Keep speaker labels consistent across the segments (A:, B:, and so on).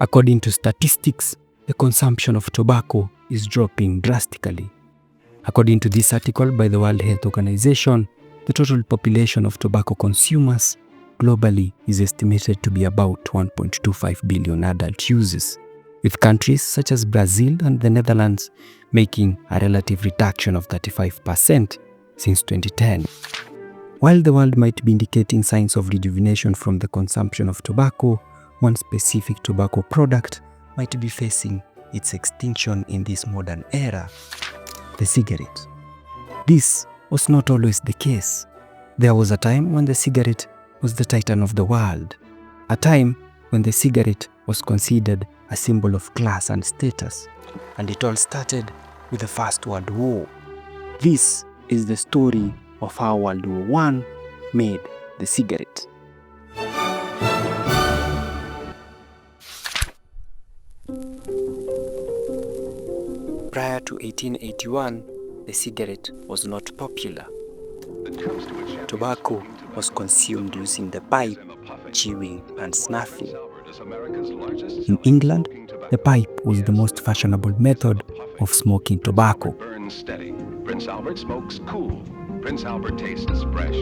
A: According to statistics, the consumption of tobacco is dropping drastically. According to this article by the World Health Organization, the total population of tobacco consumers globally is estimated to be about 1.25 billion adult users, with countries such as Brazil and the Netherlands making a relative reduction of 35% since 2010. While the world might be indicating signs of rejuvenation from the consumption of tobacco, one specific tobacco product might be facing its extinction in this modern era: the cigarette. This was not always the case. There was a time when the cigarette was the titan of the world, a time when the cigarette was considered a symbol of class and status, and it all started with the First World War. This is the story of how World War I made the cigarette. Prior to 1881, the cigarette was not popular. Tobacco was consumed using the pipe, chewing and snuffing. In England, the pipe was the most fashionable method of smoking tobacco.
B: Prince Albert smokes cool. Prince Albert tastes fresh.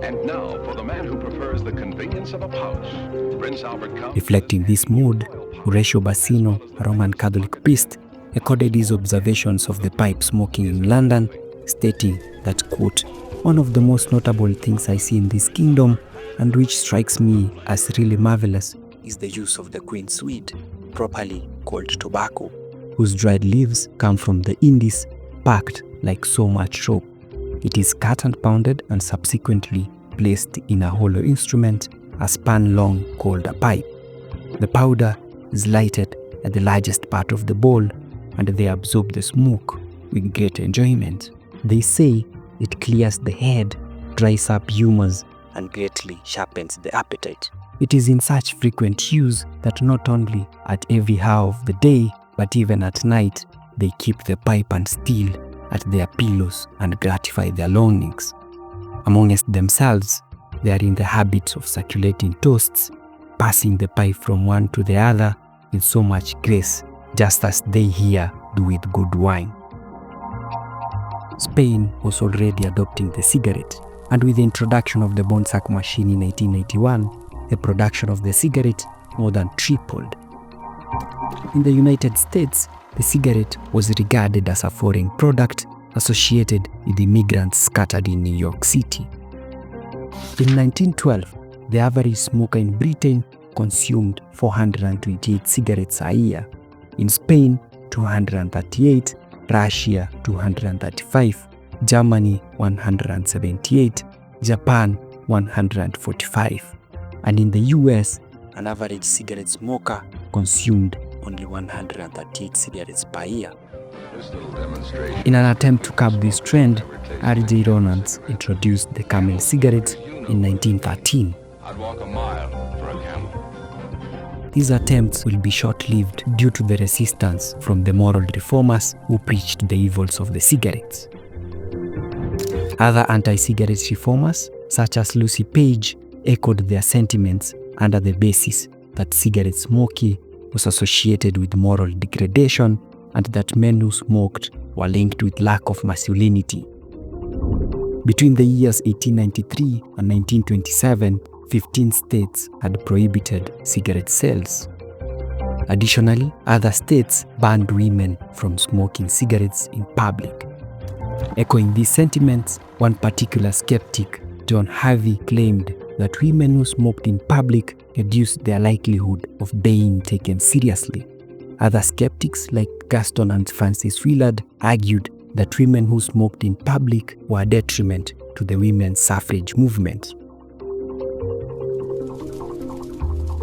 B: And now, for the man who prefers the convenience of a pouch, Prince Albert comes...
A: Reflecting this mood, Horatio Bassino, a Roman Catholic priest, recorded his observations of the pipe smoking in London, stating that, quote, "One of the most notable things I see in this kingdom, and which strikes me as really marvelous, is the use of the queen's weed, properly called tobacco, whose dried leaves come from the Indies, packed like so much rope. It is cut and pounded and subsequently placed in a hollow instrument, a span long, called a pipe. The powder is lighted at the largest part of the bowl, and they absorb the smoke with great enjoyment. They say it clears the head, dries up humors, and greatly sharpens the appetite. It is in such frequent use that not only at every hour of the day, but even at night, they keep the pipe and steal at their pillows and gratify their longings. Amongst themselves, they are in the habit of circulating toasts, passing the pipe from one to the other with so much grace, just as they here do with good wine." Spain was already adopting the cigarette, and with the introduction of the Bonsac machine in 1881, the production of the cigarette more than tripled. In the United States, the cigarette was regarded as a foreign product associated with immigrants scattered in New York City. In 1912, the average smoker in Britain consumed 428 cigarettes a year. In Spain, 238, Russia, 235, Germany, 178, Japan, 145. And in the US, an average cigarette smoker consumed only 138 cigarettes per year. In an attempt to curb this trend, R.J. Ronalds introduced the Camel cigarette in 1913.
B: I'd walk a mile for a camel.
A: These attempts will be short-lived due to the resistance from the moral reformers who preached the evils of the cigarettes. Other anti-cigarette reformers, such as Lucy Page, echoed their sentiments under the basis that cigarette smoking was associated with moral degradation and that men who smoked were linked with lack of masculinity. Between the years 1893 and 1927, 15 states had prohibited cigarette sales. Additionally, other states banned women from smoking cigarettes in public. Echoing these sentiments, one particular skeptic, John Harvey, claimed that women who smoked in public reduced their likelihood of being taken seriously. Other skeptics like Gaston and Francis Willard argued that women who smoked in public were a detriment to the women's suffrage movement.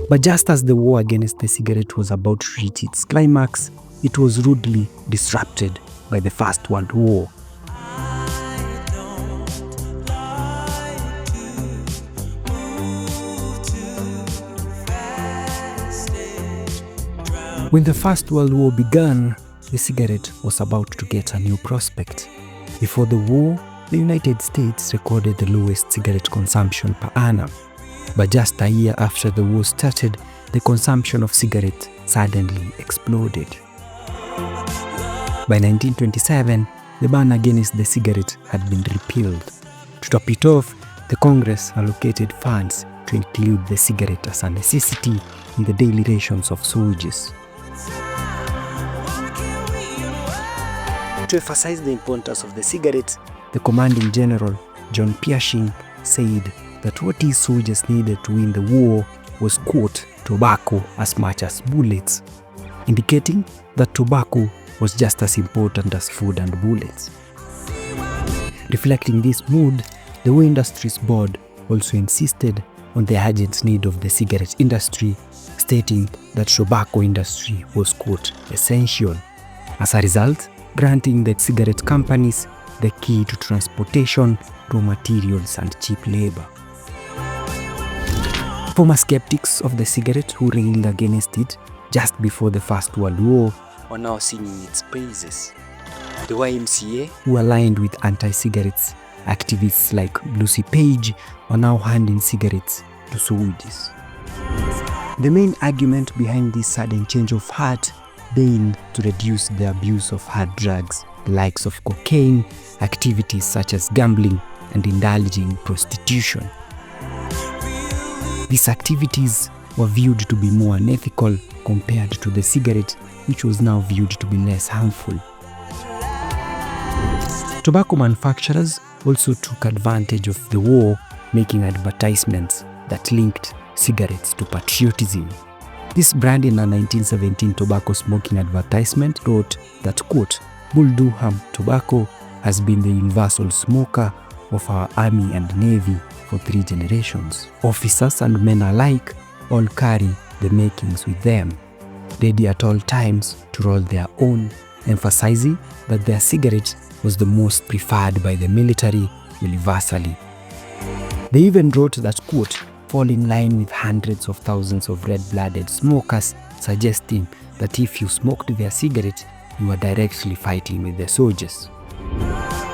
A: But just as the war against the cigarette was about to reach its climax, it was rudely disrupted by the First World War. When the First World War began, the cigarette was about to get a new prospect. Before the war, the United States recorded the lowest cigarette consumption per annum. But just a year after the war started, the consumption of cigarettes suddenly exploded. By 1927, the ban against the cigarette had been repealed. To top it off, the Congress allocated funds to include the cigarette as a necessity in the daily rations of soldiers. To emphasize the importance of the cigarette, the commanding general, John Pershing, said that what his soldiers needed to win the war was, quote, tobacco as much as bullets, indicating that tobacco was just as important as food and bullets. Reflecting this mood, the War Industries Board also insisted on the urgent need of the cigarette industry, stating that tobacco industry was, quote, essential. As a result, granting the cigarette companies the key to transportation, raw materials, and cheap labor. Former skeptics of the cigarette who railed against it just before the First World War are now singing its praises. The YMCA, who aligned with anti-cigarettes activists like Lucy Page, are now handing cigarettes to soldiers. The main argument behind this sudden change of heart being to reduce the abuse of hard drugs, the likes of cocaine, activities such as gambling, and indulging in prostitution. These activities were viewed to be more unethical compared to the cigarette, which was now viewed to be less harmful. Tobacco manufacturers also took advantage of the war, making advertisements that linked cigarettes to patriotism. This brand in a 1917 tobacco smoking advertisement wrote that, quote, Bull Durham tobacco has been the universal smoker of our army and navy for 3 generations. Officers and men alike all carry the makings with them, ready at all times to roll their own, emphasizing that their cigarette was the most preferred by the military universally. They even wrote that, quote, fall in line with hundreds of thousands of red-blooded smokers, suggesting that if you smoked their cigarette, you were directly fighting with the soldiers.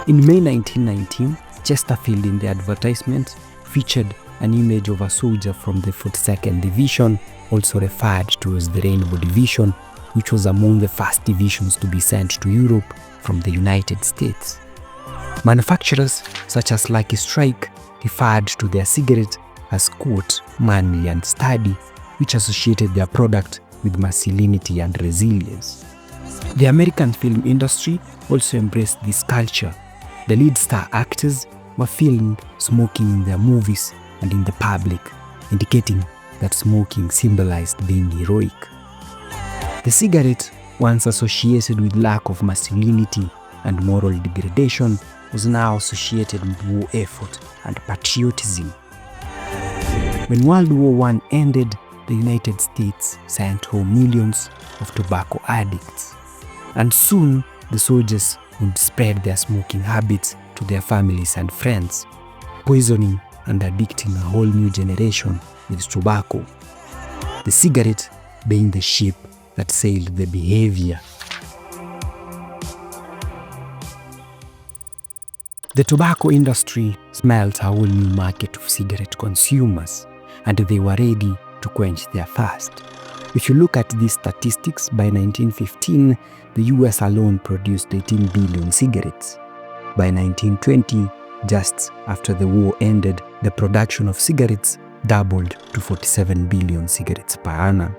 A: In May 1919, Chesterfield in the advertisement featured an image of a soldier from the 42nd Division, also referred to as the Rainbow Division, which was among the first divisions to be sent to Europe from the United States. Manufacturers such as Lucky Strike referred to their cigarette as, quote, manly and sturdy, which associated their product with masculinity and resilience. The American film industry also embraced this culture. The lead star actors were filmed smoking in their movies and in the public, indicating that smoking symbolized being heroic. The cigarette, once associated with lack of masculinity and moral degradation, was now associated with war effort and patriotism. When World War I ended, the United States sent home millions of tobacco addicts, and soon the soldiers would spread their smoking habits to their families and friends, poisoning and addicting a whole new generation with tobacco, the cigarette being the ship that sailed the behavior. The tobacco industry smelt a whole new market of cigarette consumers, and they were ready to quench their thirst. If you look at these statistics, by 1915, the US alone produced 18 billion cigarettes. By 1920, just after the war ended, the production of cigarettes doubled to 47 billion cigarettes per annum.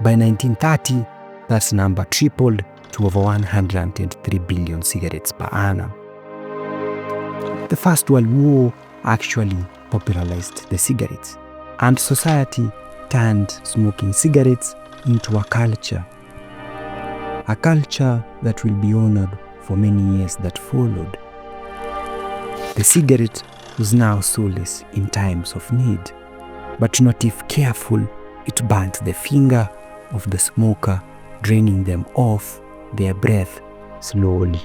A: By 1930, that number tripled to over 103 billion cigarettes per annum. The First World War actually popularized the cigarettes, and society turned smoking cigarettes into a culture that will be honored for many years that followed. The cigarette was now solace in times of need, but not if careful, it burnt the finger of the smoker, draining them off their breath slowly.